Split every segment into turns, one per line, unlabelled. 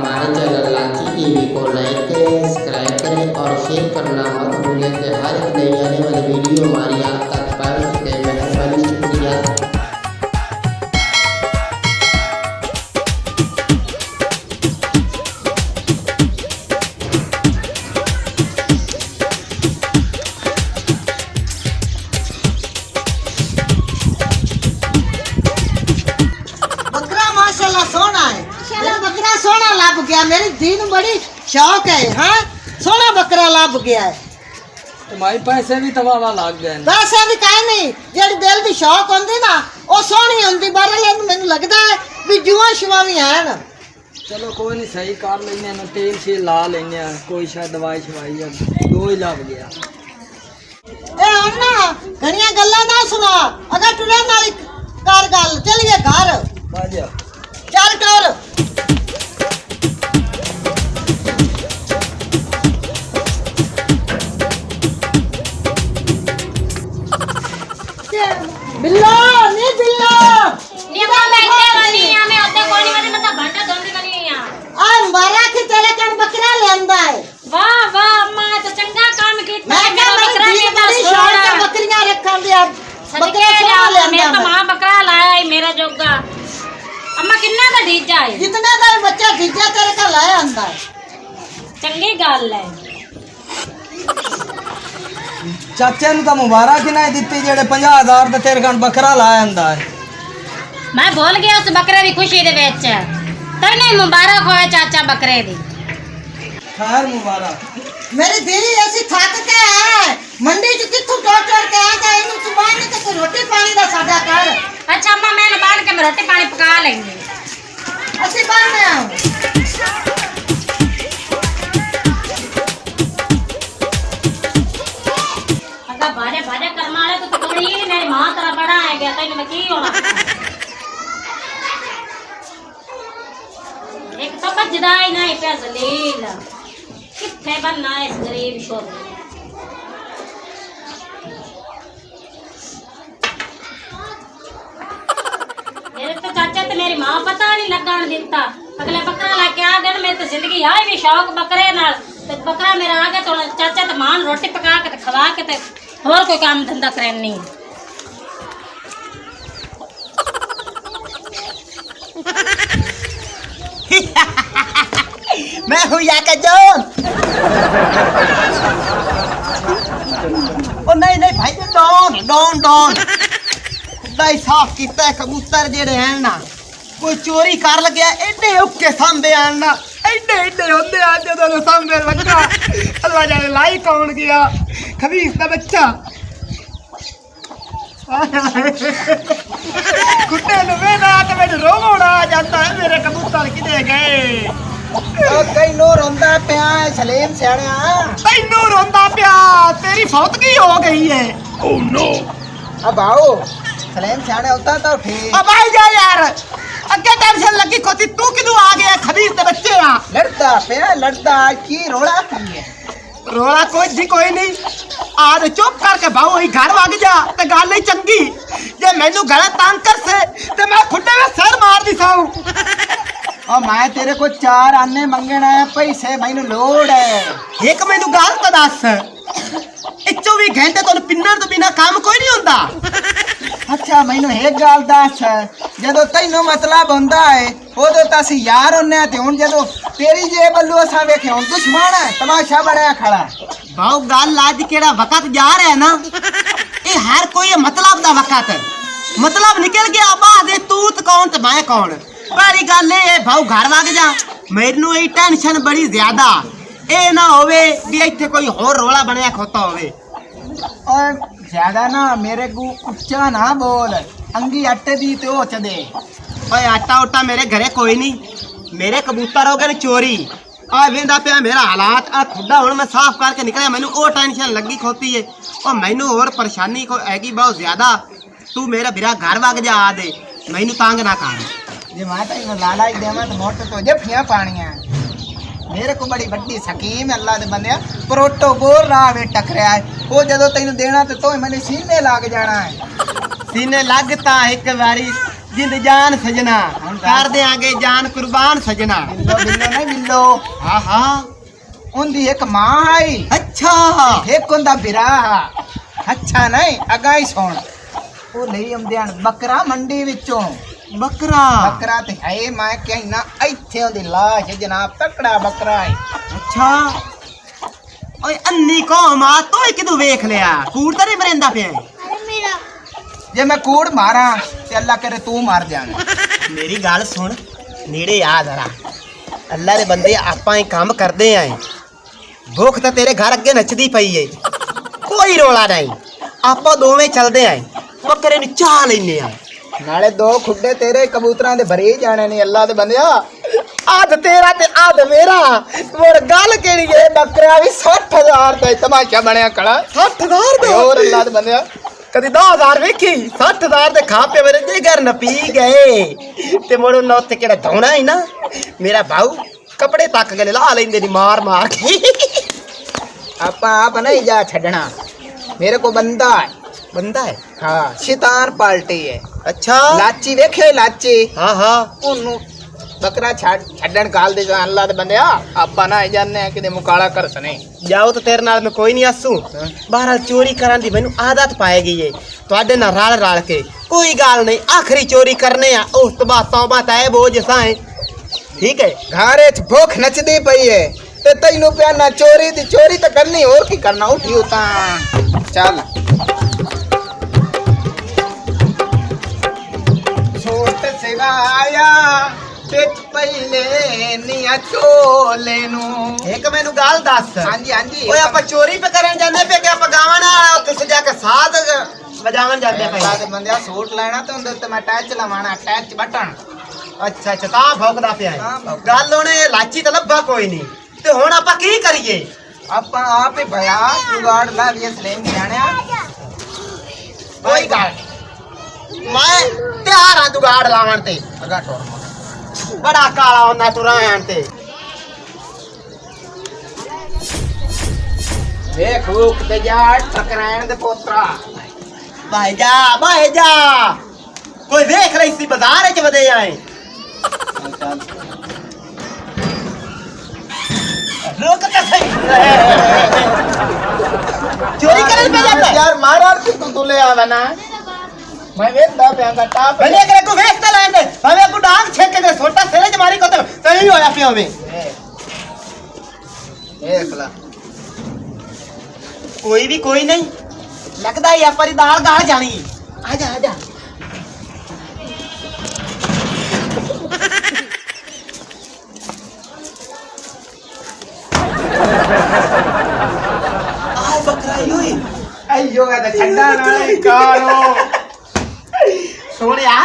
हमारे चैनल लाची टीवी को लाइक करें, सब्सक्राइब करें और शेयर करना मत भूलें कि हर एक नई आने वाली वीडियो हमारी आप तक पहुंच सके। मेहरबानी, शुक्रिया।
सोना है, मेरा बकरा सोना लभ गया। मेरी धी नूं बड़ी शौक है। हाँ, सोना बकरा लभ गया है।
तुम्हारे पैसे भी तवावा लग गए।
पैसे भी काहे नहीं, जेड़ी दिल दी शौक होंदी ना वो सोहनी होंदी। बरले मैनूं लगदा है भी जुआं शुआं भी है ना।
चलो कोई नहीं, सही कर लेने ना, तेल से ला लेने, कोई शायद दवाई शवाई दो ही लग गया।
ए हुण ना घणियां गल्लां ना सुना, अगर टुरन वाली कर गल। चलिए घर
बाजा
चल कर। बिल्लो नी बिल्लो
नियमा बैठे वाली है, मैं ओते कोनी वाली मत भांटा धोंदी वाली है।
आ मारा के तेरे कण बकरा लेंदा है।
वाह वाह अम्मा तो चंगा काम कीता।
मैं
मेरा बकरा
बड़ी
लेंदा
शौक से बकरियां रखन दिया। बकरा सोना लेंदा
मैं तो मां बकरा लाया है मेरा जोगा। अम्मा किन्ना दा डीजा है?
जितना का बच्चा डीजा तेरे का लाया आंदा है।
चंगी गल है।
चाचे नु तो मुबारक ही नहीं दित्ती जेड़े 50,000 ते तेरे कण बकरा लाया आंदा है।
मैं भूल गया उस बकरे दी खुशी दे विच। तने मुबारक होए चाचा बकरे दी।
खैर मुबारक।
मेरी दीदी ऐसी थक के है मंडी च किथों टोटर के आ गए। इनु जुबान ने तो रोटी पानी दा साडा कर।
अच्छा अम्मा मैं बांध के मैं रोटी पानी पका लेंगी।
ਅਸੀਂ ਬਾਹਰ ਆਉਂ
अगा बाजे बाजे कर्म वाले तो बड़ी मेरी मां तेरा बड़ा है गया तैਨੂੰ मैं की होना। एक तो बजदा ही नहीं पे जलील किथे बनना इस गरीब शोर। मेरे तो चाचा ते मेरी मां पता नहीं लगन दिता। अगले बकरा लेके आ गए। मेरी तो जिंदगी आई भी शौक बकरे नाल। ते बकरा मेरा आ गया तो चाचा ते मां रोटी पका के खवा के ते होर कोई काम धंधा करे नहीं।
मैं हूं या का जोन। ओ नहीं भाई डॉन डॉन डॉन दाई साफ कीता है। कबूतर जेड़े हैं ना कोई चोरी कर लग्या एडे उके सांबे आन ना एडे एडे होंदे आ जदों सांबे लगा। अल्लाह जाने लाई कौन गया खबीस दा बच्चा। कुत्ते नु वेना ते मैं रोवण आ जाता है। मेरे कबूतर किदे गए? तैनू रोंदा पिया सलीम सियाणा, तैनू रोंदा पिया तेरी फौतगी हो गई है। Oh no. अब आओ सलीम सियाणे होता तो ठीक। अब आई जा यार, अगे टेंशन लगी कोती तू किदू आ गया खबीर ते बच्चे आ। लड़दा पिया लड़दा की रोड़ा की है? रोड़ा कोई नहीं। आज चुप करके भाऊ ही घर वग जा ते गल नहीं चंगी। जे मैनू गला तंग कर से ते मैं खुड्डे में सिर मार दी साऊ। और मैं तेरे को 4 आने मंगना है पैसे मैनू लोड़ है। एक मैनू गल तो दस 24 घंटे तो पिन्नर तो बिना काम कोई नहीं होता। अच्छा मैनू एक गल दस, जदों तैनू मतलब होंदा है उदों तां असीं यार होने ते हुण जदों तेरी जे बल्लू असां वेखे हुण दुश्मन है तमाशा बड़ा खड़ा। भाऊ गल अज केड़ा वक्त जा रहा है ना, ये हर कोई मतलब दा वक्त मतलब निकल गया। बादे तू ते कौन ते मैं कौन। बड़ी गल है भाऊ घर वग जा। मैनू ये टेंशन बड़ी ज्यादा ए ना होवे भी इत्थे कोई होर रोला बनया खोता होवे। और ज्यादा ना मेरे को उच्चा ना बोल, अंगी आटे दी ते ओ चदे। ओए आटा उटा मेरे घरे कोई नहीं। मेरे कबूतर हो गए चोरी। आ वेंदा पे मेरा हालात आ खुदा हुण मैं साफ करके निकलिया। मैनू ओ टेंशन लगी खोती है और मैनू और परेशानी को हैगी बहुत ज्यादा। तू मेरा बिरा घर वग जा आ दे, मैनू तंग ना कर। जे मैं तो लाला ही देवा तो मोट तो जफियां पानियां। मेरे को बड़ी बड़ी स्कीम है अल्लाह दे बंदे। परोटो बोल रहा वे टकरिया है वो जदों तैनू देना तो मैंने सीने लग जाना है। सीने लगता एक बारी ਜਿੰਦ ਜਾਨ ਸਜਣਾ ਕਰ ਦਿਆਂਗੇ ਜਾਨ ਕੁਰਬਾਨ ਸਜਣਾ
ਬਿੱਲੋ ਬਿੱਲੋ ਨਹੀਂ ਬਿੱਲੋ
ਹਾਂ ਹਾਂ
ਉਹਦੀ ਇੱਕ ਮਾਂ ਆਈ
ਅੱਛਾ
ਇੱਕ ਹੁੰਦਾ ਬਿਰਾ ਅੱਛਾ ਨਹੀਂ ਅਗਾ ਹੀ ਸੁਣ ਉਹ ਲਈ ਆਉਂਦੇ ਹਨ ਬੱਕਰਾ ਮੰਡੀ ਵਿੱਚੋਂ
ਬੱਕਰਾ
ਬੱਕਰਾ ਤੇ ਹੈ ਮੈਂ ਕਹਿਣਾ ਇੱਥੇ ਉਹਦੀ ਲਾਸ਼ ਜਨਾਬ ਤਕੜਾ ਬੱਕਰਾ ਹੈ
ਅੱਛਾ ਓਏ ਅੰਨੀ ਕੌਮ ਆ ਤੋਏ ਕਿਦੋਂ ਵੇਖ ਲਿਆ ਕੂੜ ਤਾਂ ਨਹੀਂ ਮਰਿੰਦਾ ਪਿਆ
ਜੇ ਮੈਂ ਕੂੜ ਮਾਰਾਂ ਤੇ ਅੱਲਾ ਕਰੇ ਤੂੰ ਮਾਰ ਜਾਣਾ
ਮੇਰੀ ਗੱਲ ਸੁਣ ਨੇੜੇ ਆ ਜ਼ਰਾ ਅੱਲਾ ਦੇ ਬੰਦੇ ਆਪਾਂ ਹੀ ਕੰਮ ਕਰਦੇ ਆਂ ਭੁੱਖ ਤਾਂ ਤੇਰੇ ਘਰ ਅੱਗੇ ਨੱਚਦੀ ਪਈ ਏ ਕੋਈ ਰੋਲਾ ਨਹੀਂ ਆਪਾਂ ਦੋਵੇਂ ਚੱਲਦੇ ਆਂ ਬੱਕਰੇ ਨੂੰ ਚਾਹ ਲੈਨੇ ਆ
ਨਾਲੇ ਦੋ ਖੁੱਡੇ ਤੇਰੇ ਕਬੂਤਰਾਂ ਦੇ ਭਰੇ ਜਾਣੇ ਨੇ ਅੱਲਾ ਦੇ ਬੰਦਿਆ
ਆਦ ਤੇਰਾ ਤੇ ਆਦ ਮੇਰਾ ਹੋਰ ਗੱਲ ਕਿਹੜੀ ਏ
ਬੱਕਰਾ ਵੀ 60000 ਦਾ ਤਮਾਸ਼ਾ ਬਣਿਆ ਕਲਾ
60000
ਤੇ ਹੋਰ ਅੱਲਾ ਦੇ ਬੰਦਿਆ
ਕਦੀ 10000 ਵੇਖੀ 60000 ਦੇ ਖਾ ਪੇ ਮੇਰੇ ਜਿਗਰ ਨ ਪੀ ਗਏ ਤੇ ਮੋੜੋ ਨੌ ਤੇ ਕਿਹੜਾ ਧੌਣਾ ਹੀ ਨਾ ਮੇਰਾ ਭਾਊ ਕੱਪੜੇ ਤੱਕ ਗਲੇ ਲਾ ਲੈਂਦੇ ਨੀ ਮਾਰ ਮਾਰ ਕੇ
ਆਪਾਂ ਆਪ ਨਹੀਂ ਜਾ ਛੱਡਣਾ ਮੇਰੇ ਕੋ ਬੰਦਾ ਹੈ
ਬੰਦਾ ਹੈ
ਹਾਂ ਸ਼ੈਤਾਨ ਪਾਲਟੀ ਹੈ
ਅੱਛਾ
ਲਾਚੀ ਵੇਖੇ ਲਾਚੀ
ਹਾਂ ਹਾਂ
ਉਹਨੂੰ ਬੱਕਰਾ ਛੱਡਣ ਕਾਲ ਦੇ ਜਾਂ ਅੱਲਾ ਦੇ ਬੰਦਿਆ ਆਪਾਂ ਨਾ ਜਾਣਦੇ ਆ ਕਿਤੇ ਮੁਕਾਲਾ ਕਰ ਸਨੇ
ਜਾਓ ਤਾਂ ਤੇਰੇ ਨਾਲ ਮੈਂ ਕੋਈ ਨਹੀਂ ਆਸੂ ਬਾਹਰ ਚੋਰੀ ਕਰਨ ਦੀ ਮੈਨੂੰ ਆਦਤ ਪਾਏ ਗਈ ਏ ਤੁਹਾਡੇ ਨਾਲ ਰਲ ਰਲ ਕੇ ਕੋਈ ਗੱਲ ਨਹੀਂ ਆਖਰੀ ਚੋਰੀ ਕਰਨੇ ਆ ਉਸ ਤੋਂ ਬਾਅਦ ਤੌਬਾ ਤੈਬ ਹੋ ਜਸਾਂ ਠੀਕ ਹੈ
ਘਾਰੇ ਚ ਭੁੱਖ ਨੱਚਦੀ ਪਈ ਏ ਤੇ ਤੈਨੂੰ ਪਿਆ ਨਾ ਚੋਰੀ ਦੀ ਚੋਰੀ ਤਾਂ ਕਰਨੀ ਹੋਰ ਕੀ ਕਰਨਾ ਉਠੀ ਤਾਂ ਚੱਲ ਛੋਟ ਸਿਗਾ ਆਇਆ ਵਿੱਚ ਪਹਿਲੇ ਨੀਆ ਚੋਲੇ ਨੂੰ
ਇੱਕ ਮੈਨੂੰ ਗੱਲ ਦੱਸ
ਹਾਂਜੀ ਹਾਂਜੀ
ਓਏ ਆਪਾਂ ਚੋਰੀ ਪੇ ਕਰਨ ਜਾਂਦੇ ਪਏ ਕਿ ਆਪਾਂ ਗਾਵਣ ਵਾਲਾ ਉੱਥੇ ਸਜਾ ਕੇ ਸਾਧ ਵਜਾਵਣ ਜਾਂਦੇ
ਅੱਲਾ
ਪਏ
ਦੇ ਬੰਦਿਆ ਸੂਟ ਲੈਣਾ ਤੇ ਉਹਦੇ ਉੱਤੇ ਮੈਂ ਟੈਚ ਲਵਾਣਾ ਟੈਚ ਬਟਨ
ਅੱਛਾ ਅੱਛਾ ਤਾਂ ਭੌਂਕਦਾ ਪਿਆ
ਹਾਂ,
ਹੈ
ਭੌਂਕਦਾ।
ਗੱਲ ਉਹਨੇ ਲਾਚੀ ਤਾਂ ਲੱਭਾ ਕੋਈ ਨਹੀਂ ਤੇ ਹੁਣ ਆਪਾਂ ਕੀ ਕਰੀਏ
ਆਪਾਂ ਆਪ ਹੀ ਭਇਆ ਜੁਗਾੜ ਲਾ ਵੀ ਸਲੇਮ ਜਾਣਿਆ
ਕੋਈ ਗੱਲ ਨੀ। ਮੈਂ ਤਿਆਰ ਆ ਜੁਗਾੜ ਲਾਵਣ ਤੇ
ਅਗਾ ਟੋਰ
ਬੜਾ ਕਾਲਾ ਹੁੰਦਾ ਤੁਰਾਂ ਆਣ ਤੇ
ਵੇਖ ਰੂਪ ਤੇ ਜਾ ਟਕਰਾਣ ਦੇ ਪੋਤਰਾ
ਭਾਈ ਜਾ ਕੋਈ ਵੇਖ ਰਹੀ ਸੀ ਬਾਜ਼ਾਰ ਵਿੱਚ ਵਦੇ ਆਏ ਰੁਕ ਤਾਂ ਸਹੀ ਚੋਰੀ ਕਰਨ ਪੈ ਜਾਂਦਾ
ਯਾਰ ਮਾਰਾ ਤੂੰ ਲੈ ਆਵਾ ਨਾ ਮੈਂ ਵੇਖਦਾ ਪਿਆ ਦਾ ਟਾਪ
ਭਲੇ ਕਰੇ ਕੋ ਵੇਖ ਤਾਂ ਲੈਂਦੇ ਹਵੇ ਕੋ ਡਾਂਗ ਛੇਕ ਕੇ ਛੋਟਾ ਸਿਰੇ ਚ ਮਾਰੀ ਕੋ ਤਾਂ ਨਹੀਂ ਹੋਇਆ ਪਿਆ ਵੇ
ਦੇਖ ਲਾ
ਕੋਈ ਵੀ ਕੋਈ ਨਹੀਂ ਲੱਗਦਾ ਹੀ ਆਪਾਂ ਦੀ ਦਾਲ ਗਾਲ ਜਾਣੀ ਆ ਜਾ ਆ ਬੱਕਰਾ ਯੋਈ
ਅਈਓ ਇਹ ਤਾਂ ਛੱਡਾ ਨਾ ਕਾਲੋ
सोनिया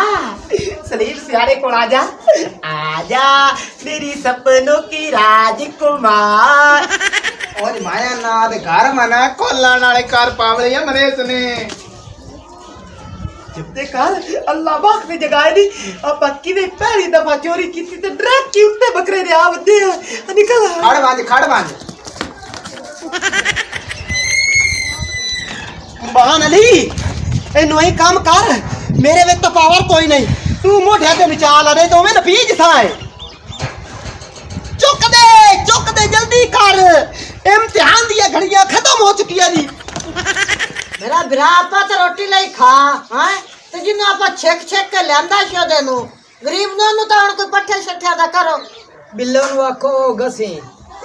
सलीम सियारे को आजा आजा मेरी सपनों की राजकुमार
और माया ना दे घर मना कोल्लाण वाले कार पावले या मरेस ने
जितने कर अल्लाह पाक ने जगाए दी अब पक्की ने पहली दफा चोरी की थी तो ट्रक की उत्ते बकरे ने आवते निकल
खड़ बांध
बहान अली ਇਹਨੂੰ ਹੀ ਕੰਮ ਕਰ ਮੇਰੇ ਵਿੱਚ ਤਾਂ ਪਾਵਰ ਕੋਈ ਨਹੀਂ ਤੂੰ ਮੋਢਿਆਂ ਤੇ ਵਿਚਾਲ ਆਦੇ ਦੋਵੇਂ ਨਪੀਜ ਥਾਏ ਚੁੱਕ ਦੇ ਜਲਦੀ ਕਰ ਇਮਤਿਹਾਨ ਦੀਆਂ ਘੜੀਆਂ ਖਤਮ ਹੋ ਚੁੱਕੀਆਂ ਜੀ
ਮੇਰਾ ਭਰਾ ਆਪਾਂ ਤਾਂ ਰੋਟੀ ਲਈ ਖਾ ਹੈ ਤੇ ਜਿੰਨੂੰ ਆਪਾਂ ਛੇਕ ਕੇ ਲਿਆਂਦਾ ਸੀ ਉਹਦੇ ਨੂੰ ਗਰੀਬ ਨੂੰ ਤਾਂ ਹੁਣ ਕੋਈ ਪੱਠੇ ਛੱਠਿਆ ਦਾ ਕਰੋ ਬਿੱਲੋ ਨੂੰ ਆਖੋ ਗਸੀ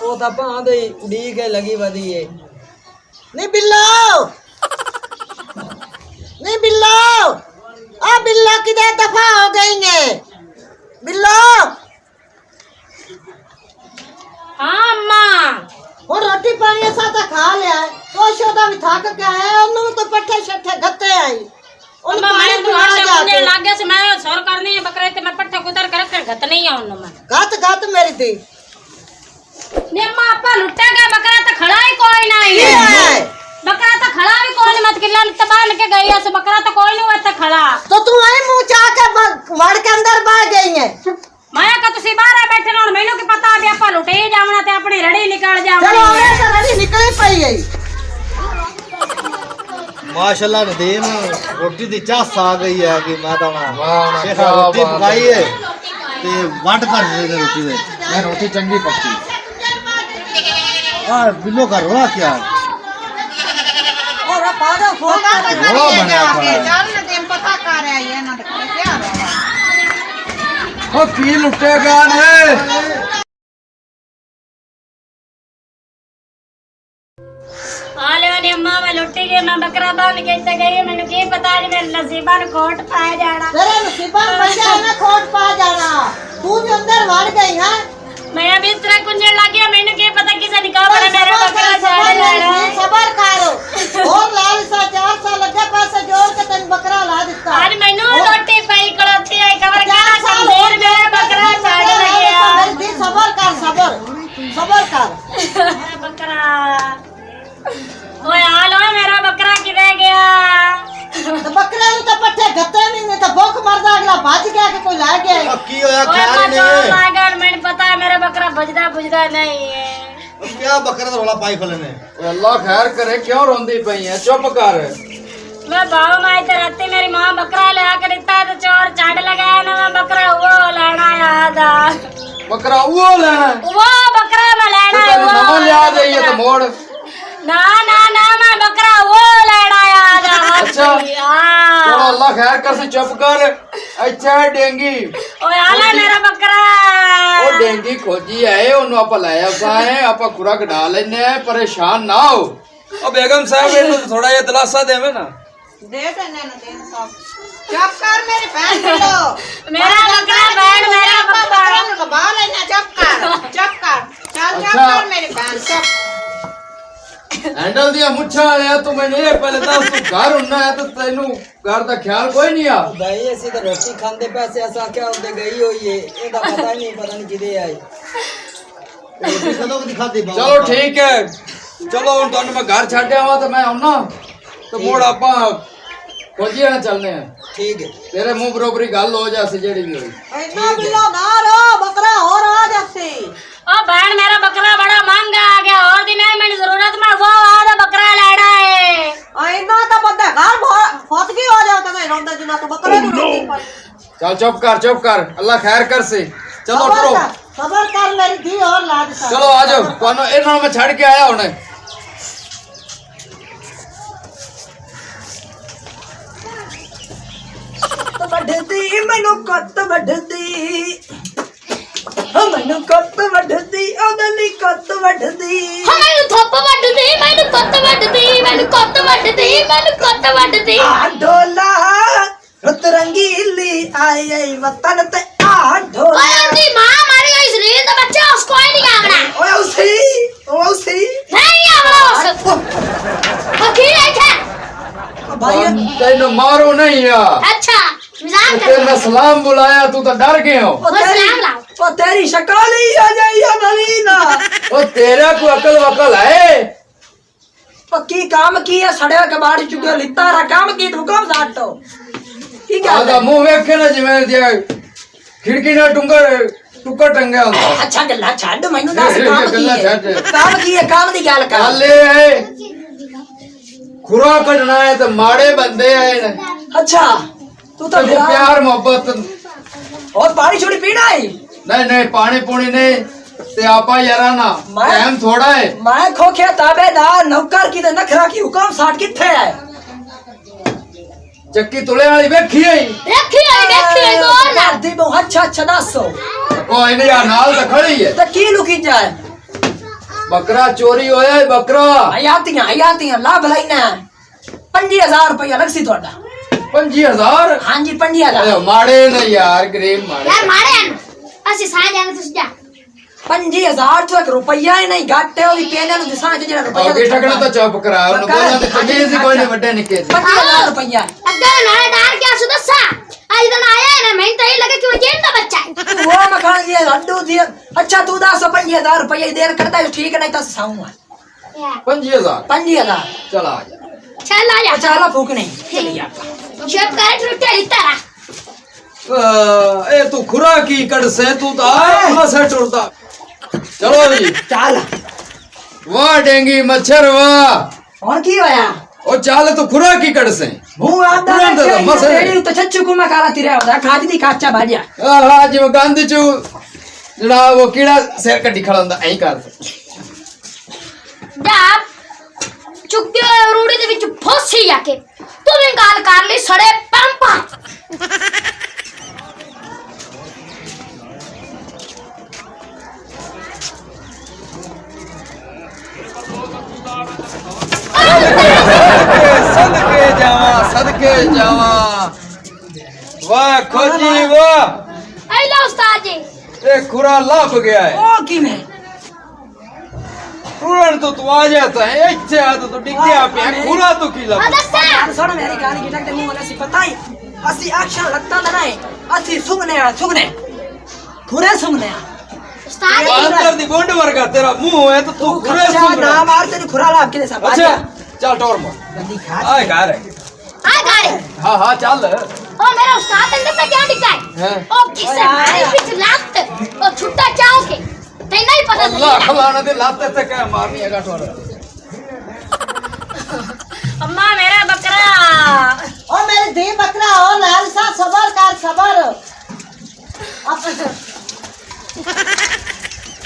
ਉਹ ਤਾਂ ਭਾਂ ਦੇ ਉਡੀ ਕੇ ਲੱਗੀ ਵਧੀਏ ਨਹੀਂ ਬਿੱਲੋ नहीं बिल्लो आ बिल्लो किधर दफा हो गई है बिल्लो
हाँ अम्मा
और रोटी पानी ऐसा तो खा लिया है तो शोदा भी थक गया है उन्होंने तो पट्टे शट्टे गत्ते आई
अम्मा मैं तो हर से मुझे लागे से मैं सोर करनी है बकरे ते मैं पट्टे कुतर कर रखे गत नहीं है उन्होंने मैं
गत मेरी थी
ने अम्मा आपा लुटा गया बकरा तो खड़ा ही कोई नहीं है बकरा तो खड़ा भी कोई नहीं मत किला तबान के गई है बकरा तो कोई नहीं हुआ था खड़ा
तो तू आई मुंह चाह के वड़ के अंदर बह गई है
माया का तुसी बाहर बैठे ना मैनू की पता भी आपा लुटे ही जावना ते अपनी रड़ी निकाल जावनी
चलो हमें तो रड़ी निकली पई गई
माशाल्लाह नदीम रोटी दी चास आ गई है कि मैं तो
वाह,
शेखा
क्या
रोटी
बात
पकाई
है।
है ते वंड कर दे रोटी दे
मैं रोटी चंगी पकती
आ बिल्लो का रोला क्या है
और पादा फोका
रोला बनाया खड़ा है
चल नदीम पता कर आई है ना क्या
ओ की लुटेगा ने
हाले वाली अम्मा मैं लुटी गई मैं बकरा बांध के इत्ते गई मैंने की पता नहीं मेरे नसीबा ने कोट पाया जाना
तेरे नसीबा में बन जाए ना खोट पा जाना तू जो अंदर मार गई है
मैं अभी इस तरह कुंजन लग गया मैंने की पता किसे निकाल पड़ा मेरा बकरा साड़े लेना
सबर करो और लाल सा 4 साल लगे पैसे जोड़ के तन बकरा ला देता
आज मैनू रोटी पाई कड़ती है खबर क्या समझेर मेरा बकरा साड़े लग गया
सबर कर
बकरा ओए हालो मेरा बकरा किधर गया
तो बकरे नु तो पट्टे गत्ते नहीं तो भूख मरदा अगला भज गया कि कोई ला गया
की होया
ओए
ख्याल
मैं
नहीं
लागल मैंने पता है मेरा बकरा बुझदा नहीं है
क्या बकरा दा रोला पाई खोले ने
अल्लाह खैर करे क्यों रोंदी पई है चुप कर
मैं बाबू माँ इधर राती मेरी माँ बकरा ले आकर इतना तो चोर चाट लगाया ना मैं बकरा वो लेना याद आ
बकरा वो लेना
वो बकरा मैं लेना है
तो नवा ले आ जाइए तो मोड़
ना मैं बकरा वो लेना याद आ
अच्छा। चलो अल्लाह खैर कर से चुप कर अच्छा है डेंगी
ओए आला मेरा बकरा
ओ डेंगी खोजी है ओनु आप लाया है आप खुराक डाल लेने हैं परेशान ना हो ओ बेगम साहब इनको थोड़ा ये दिलासा देवे ना
दे देने ना दिन सब चुप कर मेरी बहन लो
मेरा बकरा बहन मेरा बकरा
को बाल लेना चुप कर चल
अच्छा।
कर मेरी बहन चुप
हैंडल दिया मुच्छा आया तू मैंने ये पहले दस तू घर होना है तो तेनू घर का ख्याल कोई नहीं आ
भाई ऐसी तो रोटी खांदे पैसे ऐसा क्या होते गई हुई है ਇਹਦਾ पता नहीं किदे आई
रोटी कदों की दिखाती
चलो ठीक है चलो हुन तुहानू मैं घर छड्ड आवां तो मैं आउना तो मोड़ आपा खोजिए ना चलने हैं
ठीक है
तेरे मुंह बरोबरी गल हो जासी जेड़ी भी हुई
इतना बिल्लो ना रो बकरा और आ जासी
ओ बहन मेरा बकरा बड़ा महंगा आ गया और दिन है मेरी जरूरत में वो आधा बकरा लेना है
इतना तो बंदा घर फौतगी हो जाता है रोंदा जिना तो बकरे को रोटी पर
चल चुप कर अल्लाह खैर कर से चलो उठो
सबर कर मेरी दी और लाद सा
चलो आ जाओ तुहानू इन्हां मैं छड़ के आया हुणे
ਵੱਢਦੀ ਮੈਨੂੰ ਕੱਤ ਵੱਢਦੀ ਮੈਨੂੰ ਕੱਤ ਵੱਢਦੀ ਉਹਦੇ ਲਈ ਕੱਤ ਵੱਢਦੀ
ਮੈਨੂੰ ਥੱਪ ਵੱਢਦੀ ਮੈਨੂੰ ਕੁੱਤ ਵੱਢਦੀ
ਆ ਢੋਲਾ ਰਤ ਰੰਗੀਲੀ ਆਈ ਆਈ ਵਤਨ ਤੇ ਆ ਢੋਲਾ
ਦੀ ਮਾਂ ਮਾਰੀ ਗਈ ਸਰੀਰ ਦਾ ਬੱਚਾ ਉਸ ਕੋਈ ਨਹੀਂ ਆਵਣਾ
ਓਏ ਉਸੀ
ਨਹੀਂ ਆਵਣਾ ਉਸ ਫਕੀਰ है
भाई
तेनू मारो नहीं आ
अच्छा मजाक कर
तेरे सलाम बुलाया तू तो डर गए हो
ओ तेरी शक्ल ही आ जाई है नलीना
ओ तेरा को अकल वकल है
पक्की काम की है सड़े के बाड़ी चुके लिता रा काम की तू कब जाटो की क्या
आधा मुंह वेखे ना जिवें दिया खिड़की ना टुकर टंगे होंदा
अच्छा गल्ला छੱਡ ਮੈਨੂੰ ਦੱਸ
ਇਹ
ਕੰਮ
ਗੱਲਾਂ
ਕੀ ਹੈ
ਛੱਡ।
ਕੰਮ ਕੀ ਹੈ ਕੰਮ ਦੀ ਗੱਲ कर
गल ये है खुरा कटना है तो माड़े बंदे आए ने
अच्छा तू तो
तो प्यार मोहब्बत
और पानी छोड़ी पीना है
नहीं पानी पूनी नहीं ते आपा यारा ना
मैं-
टाइम थोड़ा है
मैं खोखे ताबेदार नौकर की ते नखरा की हुक्म साठ किथे है
चक्की तुले वाली वेखी है
देखी है गौर ना
दी बहु अच्छा दसो
कोई नहीं यार नाल तो खड़ी है
ते की लुकी जाए
बकरा चोरी होया है बकरा
हयातियां ला भलाइना 5000 रुपया लगसी तोड़ा
5000
हां जी 5000
अरे माड़े ने यार गरीब माड़े
यार मारे ਅਸੀਂ ਸਾਹ ਜਾਣੇ ਤੁਸੀਂ ਜਾ
5000 तो एक रुपया ही नहीं घाटे ओदी पेने नु दिसा जे जेड़ा रुपया
आगे ठगना तो चुप करा उन बोलना तो चंगे सी कोई नहीं बड़े निके
5000 रुपया
ਅੱਗੇ ਨਾਲੇ ਡਾਰ ਕੇ ਆਸੂ ਦੱਸਾ ਅੱਜ ਦਿਨ ਆਇਆ ਹੈ ਨਾ ਮੈਨੂੰ ਤਾਂ ਇਹ ਲੱਗਾ ਕਿ ਉਹ ਜੇਨ ਦਾ ਬੱਚਾ ਹੈ
वो मकान दिया लड्डू दिया अच्छा तू 5000 रुपया देर करता है ठीक है नहीं तो साऊंगा
5000
5000
चला आ जा
ਚੱਲ ਆ ਜਾ
अच्छा ला फूक नहीं चली जा
शेप करे टूटे लितारा
ए तू खुरा की कड़ से तू तो आ से टुरता चलो जी
चल
वाह डेंगी मच्छर वाह
और की होया
ओ चाल तो खुरा की कड़ से
मुंह आंदा
तुरंत
है
मसे
तेरी तो छच्चू कुमा काला तिरा होदा खादी दी काचा भाजिया
हाँ जी वो गांधी चू जड़ा वो कीड़ा सिर कटी खड़ा ਹੁੰਦਾ ਐਂ ਕਰ
ਜਾ ਚੁੱਕੇ ਰੂੜੀ ਦੇ ਵਿੱਚ ਫੋਸੀ ਆ ਕੇ ਤੂੰ ਵੀ ਗੱਲ ਕਰ ਲਈ ਸੜੇ ਪੰਪਾ
सदके जावा वाह खोजी वाह
ਐ ਲਓ ਉਸਤਾਦ ਜੀ
ये खुरा लभ गया है
ओ किमे
तुरंत तो तू आ जाता है इच्छे आ तो तू डिग्या पे खुरा तो की
ਆ
लभ
ਦੱਸਾਂ
यार सुन मेरी गाल की टक मुंह वाले सी पता ही असि एक्शन लगता ना है असि सुगने खुरे सुगने
ਉਸਤਾਦ ਜੀ
अंदर दी बोंड वर्गा तेरा मुंह है तो तू खुरे
अच्छा
सुन
ना मार तेरी खुरा लाभ के सा
अच्छा चल टोर मार
गंदी खा
आए घर
ਆ ਗਾੜੇ
हाँ हाँ चल
ਉਹ ਮੇਰਾ ਉਸਤਾਦ ਨੇ ਦੱਸਿਆ ਕਿਆ ਡਿੱਗਾ
हैं
ਉਹ ਕਿਸੇ ਮਾਰੇ ਵਿੱਚ ਲੱਤ ਉਹ ਛੁੱਟਾ ਚਾਹ ਕੇ ਤੈਨੂੰ ਹੀ ਪਤਾ
अल्लाह
ਸੀ
खलाना दे लाते ते क्या मारनी है टोर
अम्मा मेरा बकरा
ओ मेरी धी बकरा ओ लाल सा सबर कर सबर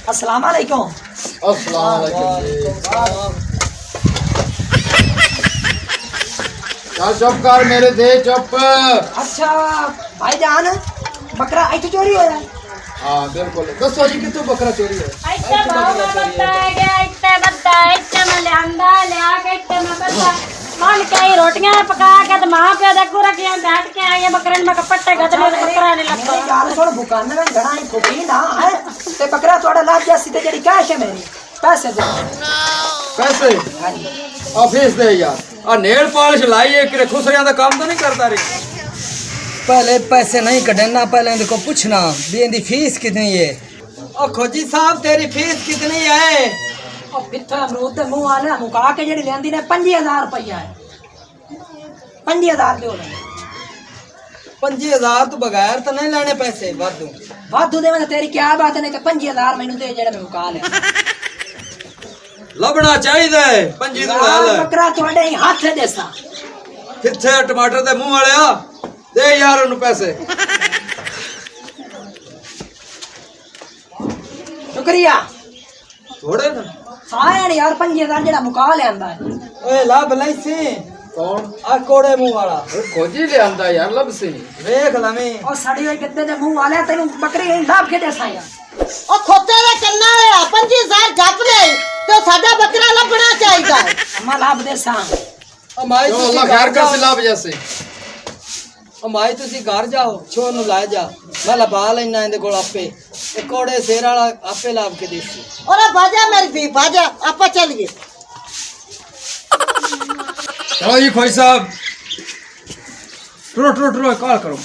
अस्सलाम वालेकुम
अस्सलाम वालेकुम चल चुप कर मेरे दे चुप
अच्छा भाईजान बकरा इथे चोरी होया
हाँ बिल्कुल दसो जी कितों बकरा चोरी है
इतना भाव में बताया गया इतना मैं लियांदा लिया के इतना मैं बता मन कई रोटियां पका के तो मां पे देखो रखियां बैठ के आई बकरे में कपट्टे गद में बकरा नहीं लगता
मेरी गाल सुन बुकाने में घड़ा ही फुकी ना है ते बकरा थोड़ा लाभ जैसी ते जड़ी कैश है मेरी पैसे दे
पैसे ऑफिस दे यार आ नेल पॉलिश लाई है कि खुसरियां दा काम तो नहीं करता रे
पहले पैसे नहीं कटना पहले इनको पूछना भी इनकी फीस कितनी है।
ओ खोजी साहब तेरी फीस कितनी है
ओ पिट्ठा अमरूद दे मुंह वाले मुका के जड़ी लेंदी ने 5000 रुपया है 5000 दे ओने
5000 तो बगैर तो नहीं लेने पैसे वादू
वाधू दे में तेरी क्या बात है कि 5000 मैनू दे जेड़ा मैं मुका ले
लबना चाहिए पंजी तो
यार,
ले
बकरा थोड़े ही हाथ देसा
किथे टमाटर दे मुंह वाले आ दे यार उन्हें पैसे
शुक्रिया
थोड़े ना
सारे ने यार 5000 जेड़ा मुका ले आंदा है
ओए लाभ लैसी
कौन
आ कोड़े मुंह वाला
खोजी ले आंदा यार लब से
देख लमी
और सड़ी हुई गद्दे दे मुंह वाले तेनू बकरी ही लाभ के देसा यार
ਉਹ ਖੋਤੇ ਦੇ ਕੰਨਾਂ ਵਾਲੇ 5000 ਜੱਪ ਦੇ ਤੇ ਸਾਡਾ ਬੱਕਰਾ ਲੱਭਣਾ ਚਾਹੀਦਾ ਹੈ
अम्मा लाभ देसा
ओ माई
जो
तुसी
अल्लाह
घर
खैर कर
जाओ
सिलाब जैसे
ओ माई तुसी घर जाओ छो नु ला जा मैं लबा लेना इंदे कोल आपे ए कोड़े शेर वाला आपे लाभ के देसी
ਔਰ ਬਾਜਾ ਮੇਰੀ ਧੀ ਬਾਜਾ ਆਪਾਂ ਚੱਲੀਏ
चलो जी खोई साहब टुरो टुरो टुरो कॉल करो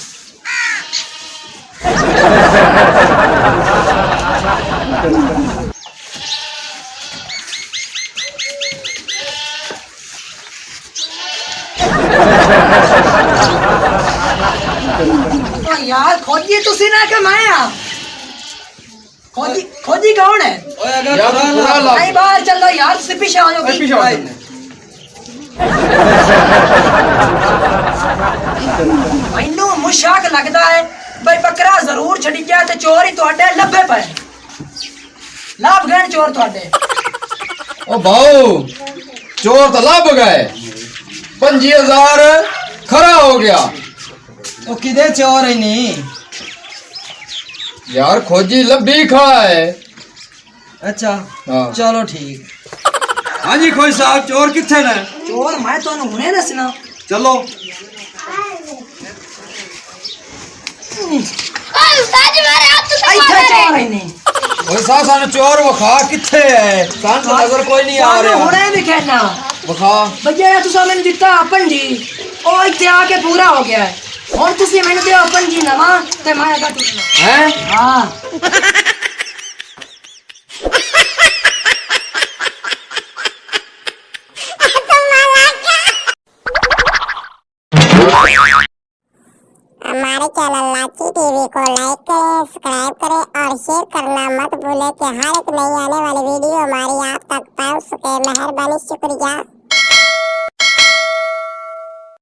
ओ यार खोजी तुसी ना के माया खोजी खोजी कौन है
ओए अगर
यार
खुदा
पूरा
लाभ-
लाभ
नहीं बाहर चल लो यार तुसी पीछे आ जाओ
पीछे आओ तुमने
मैनू मुशाक लगदा है भाई बकरा जरूर छड़ी जाए ते चोर ही ਤੁਹਾਡੇ ਲੱਭੇ ਪਏ लाभ गए चोर ਤੁਹਾਡੇ
ओ भाऊ चोर तो लब गए 5000 खरा हो गया
ओ किदे चोर है नी
यार खोजी लब्बी खड़ा है
अच्छा
हाँ
चलो ठीक
हाँ जी खोई साहब चोर किथे ने
चोर मैं ਤੁਹਾਨੂੰ ਹੁਣੇ ਦੱਸਣਾ
चलो
ਓਏ ਉਸਤਾਦ ਜੀ ਮੇਰੇ ਹੱਥ ਤੋਂ
ਇੱਥੇ
ਮਾਰੇ
ਚੋਰ ਹੀ ਨਹੀਂ
खोई साहब सानू चोर वखा किथे है सान तो नजर कोई नहीं आ
ਤੁਹਾਨੂੰ
रहा
ਹੁਣੇ ਵੀ ਕਹਿਣਾ
वखा
ਭਈਆ ਤੁਸੀਂ ਮੈਨੂੰ ਦਿੱਤਾ ਪੰਜੀ ਉਹ ਇੱਥੇ ਆ ਕੇ ਪੂਰਾ ਹੋ ਗਿਆ ਹੈ ਹੁਣ ਤੁਸੀਂ ਮੈਨੂੰ ਦਿਓ ਪੰਜੀ ਨਵਾਂ ਤੇ ਮੈਂ ਅਗਾ ਟੁੱਟਣਾ
हैं
ਹਾਂ
हमारे चैनल लाची टीवी को लाइक करें, सब्सक्राइब करें और शेयर करना मत भूलें कि हर एक नई आने वाली वीडियो हमारी आप तक पहुंच सके। मेहरबानी, शुक्रिया।